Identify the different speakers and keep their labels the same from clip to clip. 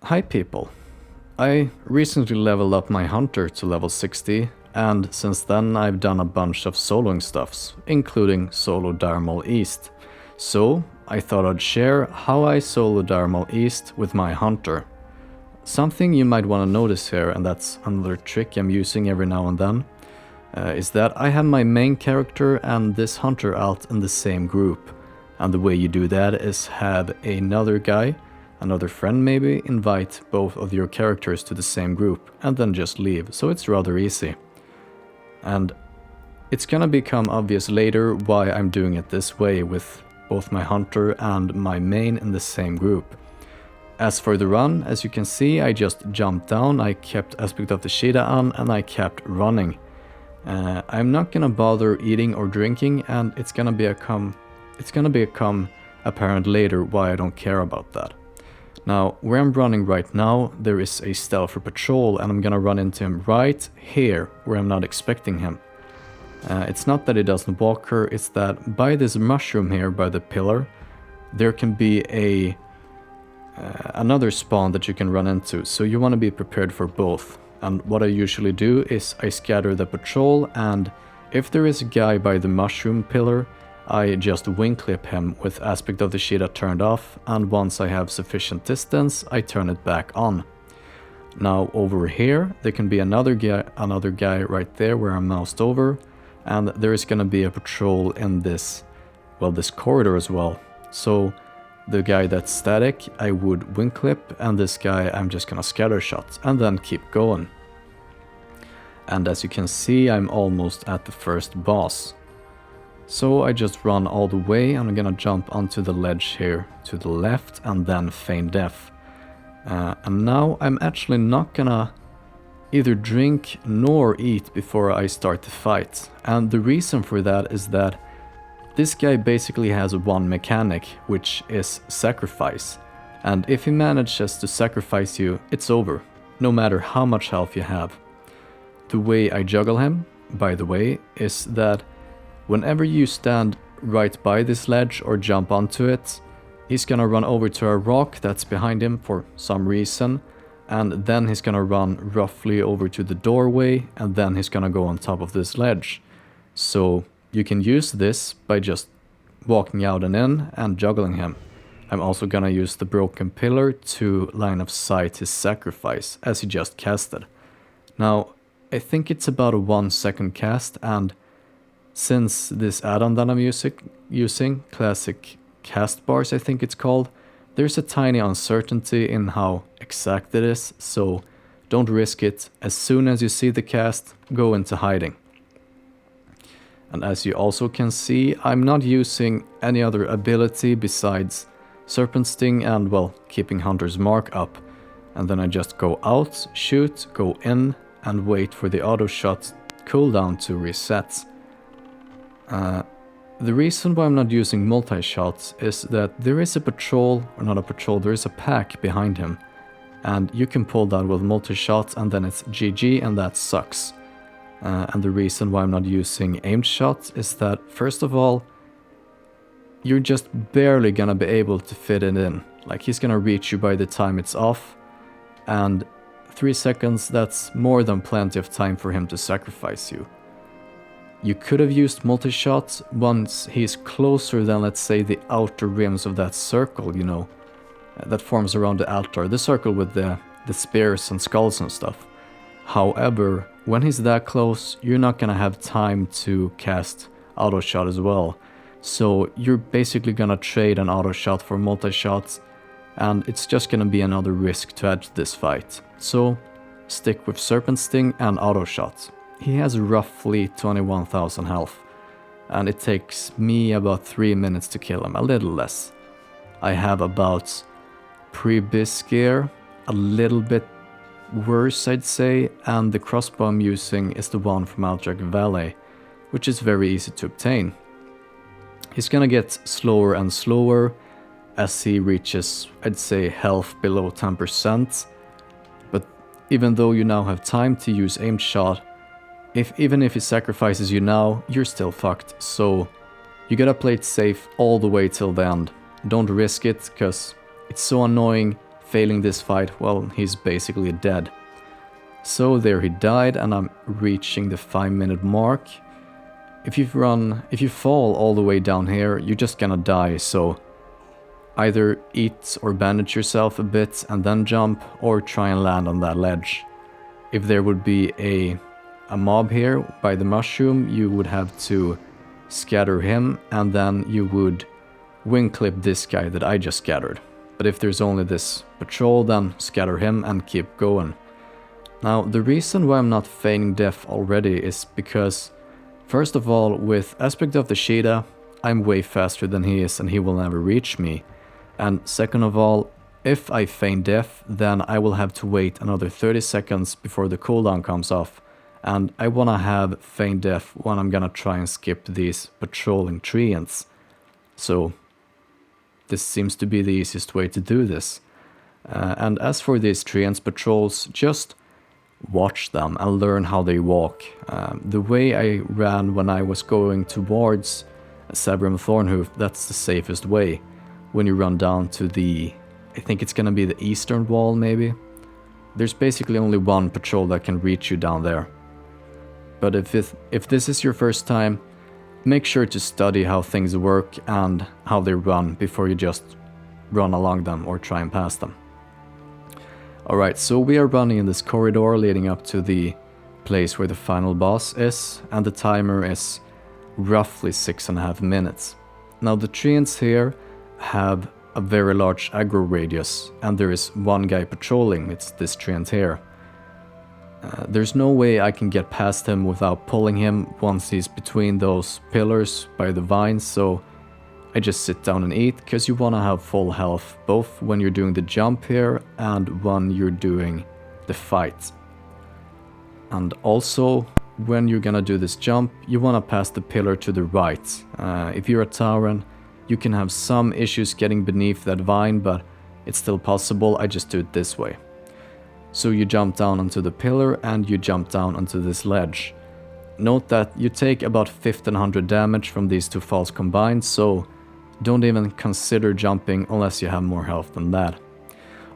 Speaker 1: Hi people. I recently leveled up my hunter to level 60, and since then I've done a bunch of soloing stuffs, including solo Darmal East. So I thought I'd share how I solo Darmal East with my hunter. Something you might want to notice here, and that's another trick I'm using every now and then, is that I have my main character and this hunter alt in the same group. And the way you do that is have another guy, another friend maybe, invite both of your characters to the same group and then just leave, so it's rather easy. And it's gonna become obvious later why I'm doing it this way with both my hunter and my main in the same group. As for the run, as you can see, I just jumped down, I kept Aspect of the Shida on, and I kept running. I'm not gonna bother eating or drinking, and it's gonna become apparent later why I don't care about that. Now, where I'm running right now, there is a stealther patrol, and I'm gonna run into him right here, where I'm not expecting him. It's not that he doesn't walk her, it's that by this mushroom here, by the pillar, there can be another spawn that you can run into, so you want to be prepared for both. And what I usually do is I scatter the patrol, and if there is a guy by the mushroom pillar, I just wing clip him with Aspect of the Shida turned off, and once I have sufficient distance, I turn it back on. Now over here, there can be another guy right there where I'm moused over, and there is gonna be a patrol in this corridor as well. So the guy that's static, I would wing clip, and this guy I'm just gonna scatter shot, and then keep going. And as you can see, I'm almost at the first boss. So I just run all the way, and I'm gonna jump onto the ledge here to the left and then feign death. And now I'm actually not gonna either drink nor eat before I start the fight. And the reason for that is that this guy basically has one mechanic, which is sacrifice. And if he manages to sacrifice you, it's over, no matter how much health you have. The way I juggle him, by the way, is that whenever you stand right by this ledge or jump onto it, he's gonna run over to a rock that's behind him for some reason, and then he's gonna run roughly over to the doorway, and then he's gonna go on top of this ledge. So you can use this by just walking out and in and juggling him. I'm also gonna use the broken pillar to line of sight his sacrifice, as he just casted. Now, I think it's about a 1 second cast, and since this add-on that I'm using, Classic Cast Bars I think it's called, there's a tiny uncertainty in how exact it is, so don't risk it. As soon as you see the cast, go into hiding. And as you also can see, I'm not using any other ability besides Serpent Sting and, well, keeping Hunter's Mark up. And then I just go out, shoot, go in, and wait for the auto shot cooldown to reset. The reason why I'm not using multi-shots is that there is a patrol, or not a patrol, there is a pack behind him. And you can pull that with multi-shots and then it's GG, and that sucks. And the reason why I'm not using aimed shots is that, first of all, you're just barely gonna be able to fit it in. Like, he's gonna reach you by the time it's off, and 3 seconds, that's more than plenty of time for him to sacrifice you. You could have used multi-shots once he's closer than, let's say, the outer rims of that circle, you know, that forms around the altar, the circle with the spears and skulls and stuff. However, when he's that close, you're not gonna have time to cast auto shot as well. So you're basically gonna trade an auto shot for multi-shots, and it's just gonna be another risk to add to this fight. So stick with Serpent Sting and auto shot. He has roughly 21,000 health, and it takes me about 3 minutes to kill him, a little less. I have about pre-bisc gear, a little bit worse I'd say, and the crossbow I'm using is the one from Aldrich Valley, which is very easy to obtain. He's gonna get slower and slower as he reaches, I'd say, health below 10%, but even though you now have time to use aimed shot, even if he sacrifices you now, you're still fucked, so you gotta play it safe all the way till the end. Don't risk it, cause it's so annoying failing this fight, well, he's basically dead. So there he died, and I'm reaching the 5-minute mark. If you fall all the way down here, you're just gonna die, so either eat or bandage yourself a bit and then jump, or try and land on that ledge. If there would be a mob here by the mushroom, you would have to scatter him, and then you would wing clip this guy that I just scattered. But if there's only this patrol, then scatter him and keep going. Now, the reason why I'm not feigning death already is because, first of all, with Aspect of the Sheeta, I'm way faster than he is and he will never reach me. And second of all, if I feign death, then I will have to wait another 30 seconds before the cooldown comes off. And I wanna have feign death when I'm gonna try and skip these patrolling treants. So this seems to be the easiest way to do this. And as for these treants patrols, just watch them and learn how they walk. The way I ran when I was going towards Zevrim Thornhoof, that's the safest way. When you run down to I think it's gonna be the eastern wall maybe. There's basically only one patrol that can reach you down there. But if this is your first time, make sure to study how things work and how they run before you just run along them or try and pass them. Alright, so we are running in this corridor leading up to the place where the final boss is, and the timer is roughly 6.5 minutes. Now the treants here have a very large aggro radius, and there is one guy patrolling, it's this treant here. There's no way I can get past him without pulling him once he's between those pillars by the vines, so I just sit down and eat, because you want to have full health, both when you're doing the jump here and when you're doing the fight. And also, when you're gonna do this jump, you want to pass the pillar to the right. If you're a Tauren, you can have some issues getting beneath that vine, but it's still possible. I just do it this way. So you jump down onto the pillar and you jump down onto this ledge. Note that you take about 1500 damage from these two falls combined, so don't even consider jumping unless you have more health than that.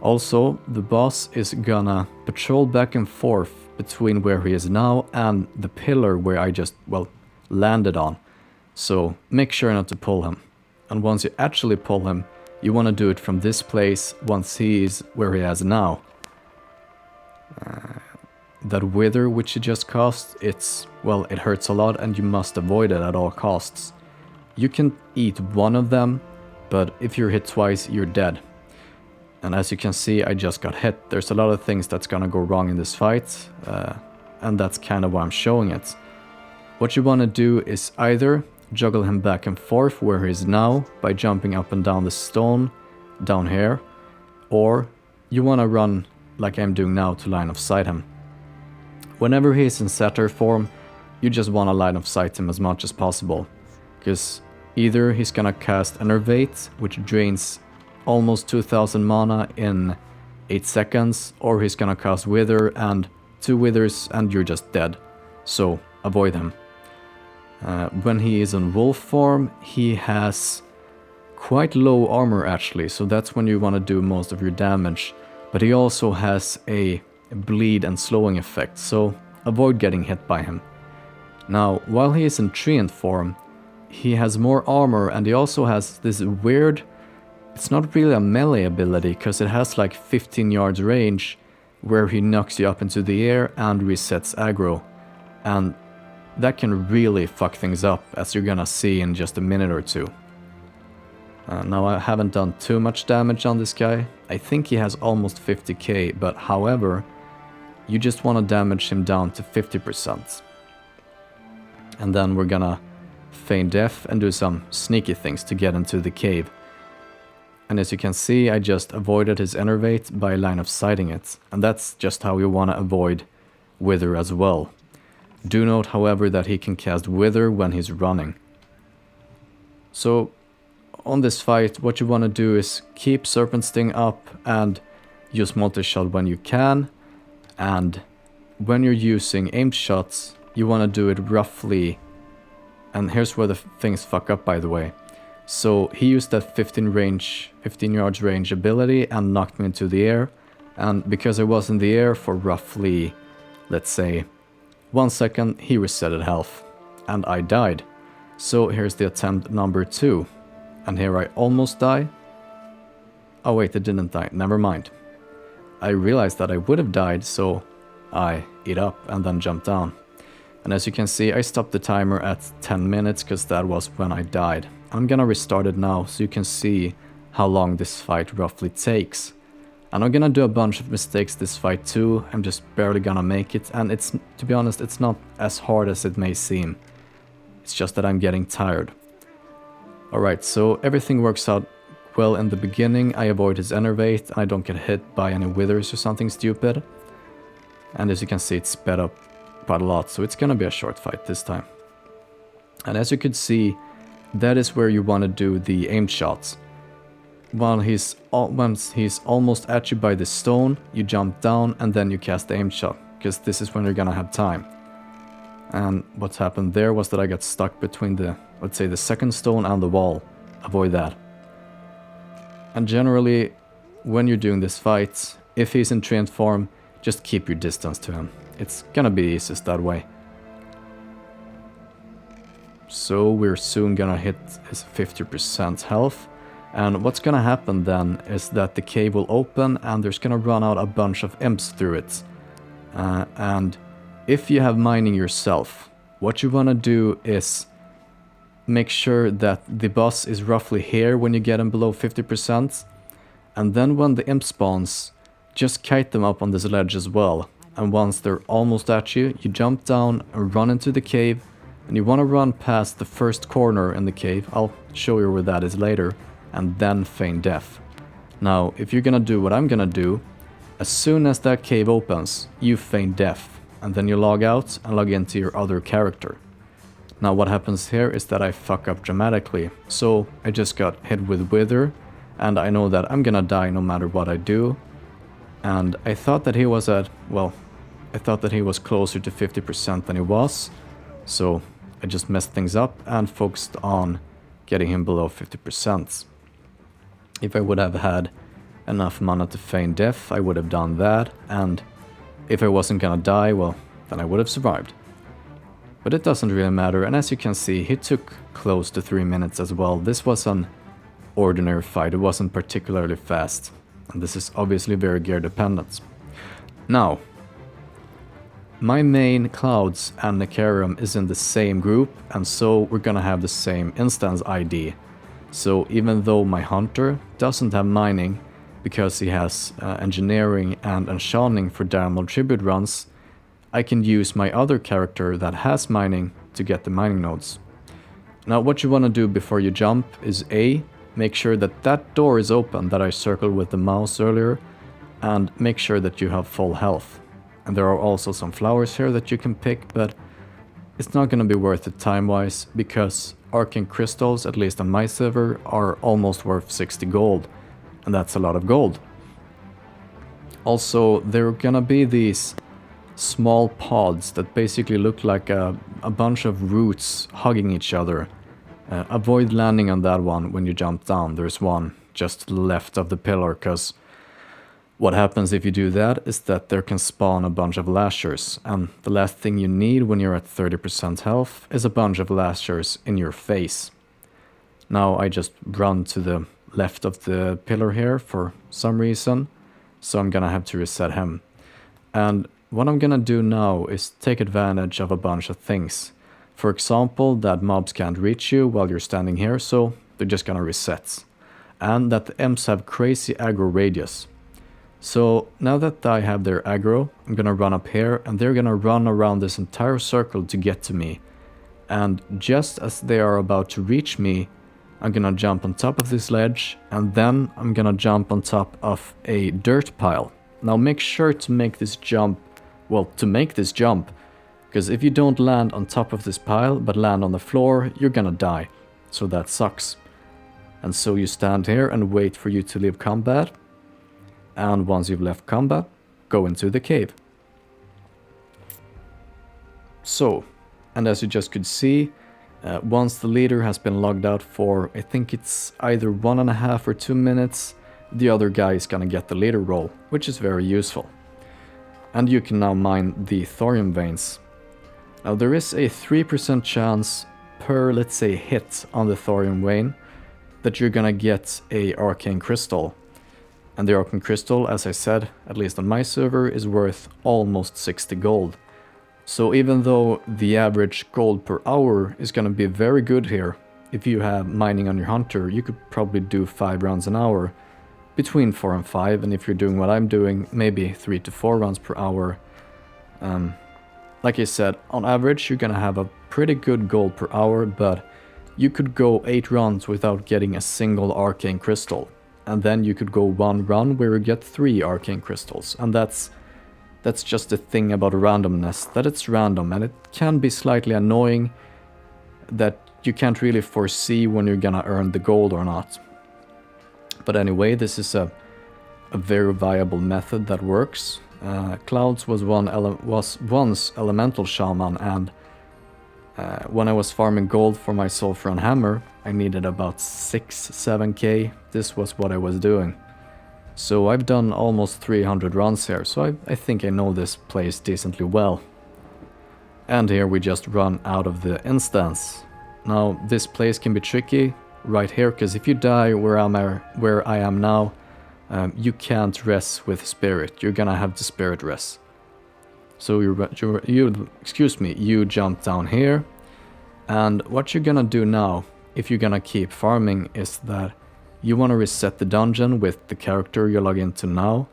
Speaker 1: Also, the boss is gonna patrol back and forth between where he is now and the pillar where I just, well, landed on. So make sure not to pull him. And once you actually pull him, you want to do it from this place once he is where he is now. That wither which you just cast, it hurts a lot and you must avoid it at all costs. You can eat one of them, but if you're hit twice, you're dead. And as you can see, I just got hit. There's a lot of things that's gonna go wrong in this fight, and that's kind of why I'm showing it. What you want to do is either juggle him back and forth where he is now by jumping up and down the stone down here, or you want to run like I'm doing now to line of sight him. Whenever he is in satyr form, you just want to line of sight him as much as possible, because either he's gonna cast Enervate, which drains almost 2000 mana in 8 seconds, or he's gonna cast Wither and 2 withers and you're just dead, so avoid him. When he is in wolf form, he has quite low armor actually, so that's when you want to do most of your damage. But he also has a bleed and slowing effect, so avoid getting hit by him. Now, while he is in treant form, he has more armor and he also has this weird, it's not really a melee ability because it has like 15 yards range where he knocks you up into the air and resets aggro. And that can really fuck things up, as you're gonna see in just a minute or two. Now I haven't done too much damage on this guy. I think he has almost 50k, but however, you just want to damage him down to 50%. And then we're gonna feign death and do some sneaky things to get into the cave. And as you can see, I just avoided his Enervate by line of sighting it. And that's just how you want to avoid Wither as well. Do note, however, that he can cast Wither when he's running. So, on this fight, what you want to do is keep Serpent Sting up and use multi-shot when you can. And when you're using Imps shots, you want to do it roughly. And here's where the things fuck up, by the way. So he used that 15 yards range ability and knocked me into the air. And because I was in the air for roughly, let's say, 1 second, he resetted health. And I died. So here's the attempt number 2. And here I almost die. Oh wait, I didn't die. Never mind. I realized that I would have died, so I eat up and then jump down. And as you can see, I stopped the timer at 10 minutes because that was when I died. I'm gonna restart it now so you can see how long this fight roughly takes. And I'm gonna do a bunch of mistakes this fight too. I'm just barely gonna make it, and it's, to be honest, it's not as hard as it may seem. It's just that I'm getting tired. Alright, so everything works out well in the beginning. I avoid his enervate and I don't get hit by any withers or something stupid. And as you can see, it's sped up quite a lot, so it's gonna be a short fight this time. And as you could see, that is where you want to do the aim shots. Once he's almost at you by the stone, you jump down and then you cast the aim shot, because this is when you're gonna have time. And what happened there was that I got stuck between the, let's say, the second stone and the wall. Avoid that. And generally, when you're doing this fight, if he's in trained form, just keep your distance to him. It's gonna be easiest that way. So we're soon gonna hit his 50% health. And what's gonna happen then is that the cave will open and there's gonna run out a bunch of imps through it. And if you have mining yourself, what you wanna do is make sure that the boss is roughly here when you get him below 50%. And then when the imp spawns, just kite them up on this ledge as well. And once they're almost at you, you jump down and run into the cave. And you want to run past the first corner in the cave. I'll show you where that is later. And then feign death. Now, if you're gonna do what I'm gonna do, as soon as that cave opens, you feign death. And then you log out and log into your other character. Now what happens here is that I fuck up dramatically. So I just got hit with wither. And I know that I'm gonna die no matter what I do. And I thought that he was at, well, I thought that he was closer to 50% than he was. So I just messed things up and focused on getting him below 50%. If I would have had enough mana to feign death, I would have done that. And if I wasn't gonna die, well, then I would have survived. But it doesn't really matter, and as you can see, he took close to 3 minutes as well. This was an ordinary fight, it wasn't particularly fast. And this is obviously very gear dependent. Now, my main Clouds and Necerium is in the same group, and so we're gonna have the same instance ID. So even though my Hunter doesn't have mining, because he has engineering and enchanting for diamond tribute runs, I can use my other character that has mining to get the mining nodes. Now what you want to do before you jump is A, make sure that that door is open that I circled with the mouse earlier, and make sure that you have full health. And there are also some flowers here that you can pick, but it's not going to be worth it time-wise, because arcane crystals, at least on my server, are almost worth 60 gold, and that's a lot of gold. Also, there are gonna be these small pods that basically look like a bunch of roots hugging each other. Avoid landing on that one when you jump down. There's one just to the left of the pillar, because what happens if you do that is that there can spawn a bunch of lashers, and the last thing you need when you're at 30% health is a bunch of lashers in your face. Now I just run to the left of the pillar here for some reason, so I'm gonna have to reset him. And what I'm gonna do now is take advantage of a bunch of things. For example, that mobs can't reach you while you're standing here, so they're just gonna reset. And that the imps have crazy aggro radius. So now that I have their aggro, I'm gonna run up here and they're gonna run around this entire circle to get to me. And just as they are about to reach me, I'm gonna jump on top of this ledge, and then I'm gonna jump on top of a dirt pile. Now make sure to make this jump, because if you don't land on top of this pile, but land on the floor, you're gonna die. So that sucks. And so you stand here and wait for you to leave combat. And once you've left combat, go into the cave. So, and as you just could see, Once the leader has been logged out for, I think it's either 1.5 or 2 minutes, the other guy is gonna get the leader role, which is very useful. And you can now mine the thorium veins. Now there is a 3% chance per, let's say, hit on the thorium vein that you're gonna get a arcane crystal. And the arcane crystal, as I said, at least on my server, is worth almost 60 gold. So even though the average gold per hour is gonna be very good here, if you have mining on your hunter, you could probably do 5 rounds an hour, between 4 and 5, and if you're doing what I'm doing, maybe 3 to 4 rounds per hour. Like I said, on average you're gonna have a pretty good gold per hour, but you could go 8 runs without getting a single arcane crystal. And then you could go 1 run where you get 3 arcane crystals. And that's just the thing about randomness, that it's random, and it can be slightly annoying that you can't really foresee when you're gonna earn the gold or not. But anyway, this is a very viable method that works. Clouds was once elemental shaman, and when I was farming gold for my sulfur hammer, I needed about 6-7k. This was what I was doing. So I've done almost 300 runs here, so I think I know this place decently well. And here we just run out of the instance. Now this place can be tricky right here, because if you die where I am now, you can't res with spirit. You're gonna have the spirit res. So you jump down here, and what you're gonna do now, if you're gonna keep farming, is that you want to reset the dungeon with the character you log into now,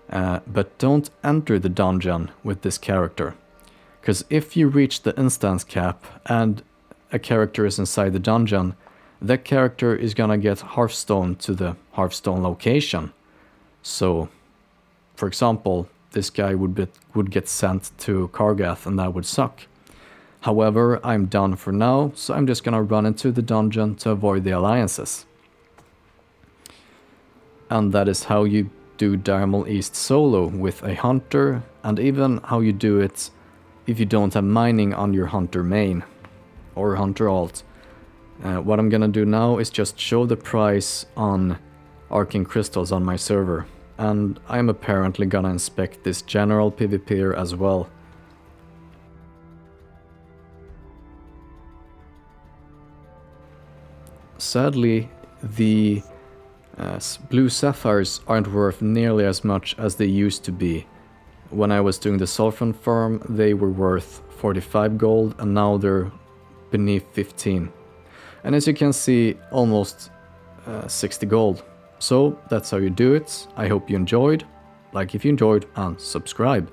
Speaker 1: but don't enter the dungeon with this character. Because if you reach the instance cap and a character is inside the dungeon, that character is gonna get Hearthstone to the Hearthstone location. So, for example, this guy would get sent to Kargath, and that would suck. However, I'm done for now, so I'm just gonna run into the dungeon to avoid the alliances. And that is how you do Diamal East solo with a hunter, and even how you do it if you don't have mining on your hunter main or hunter alt. What I'm gonna do now is just show the price on arcane crystals on my server, and I'm apparently gonna inspect this general PvPer as well. Sadly, the blue sapphires aren't worth nearly as much as they used to be. When I was doing the sulfur farm, they were worth 45 gold, and now they're beneath 15. And as you can see, almost 60 gold. So that's how you do it. I hope you enjoyed. Like if you enjoyed, and subscribe.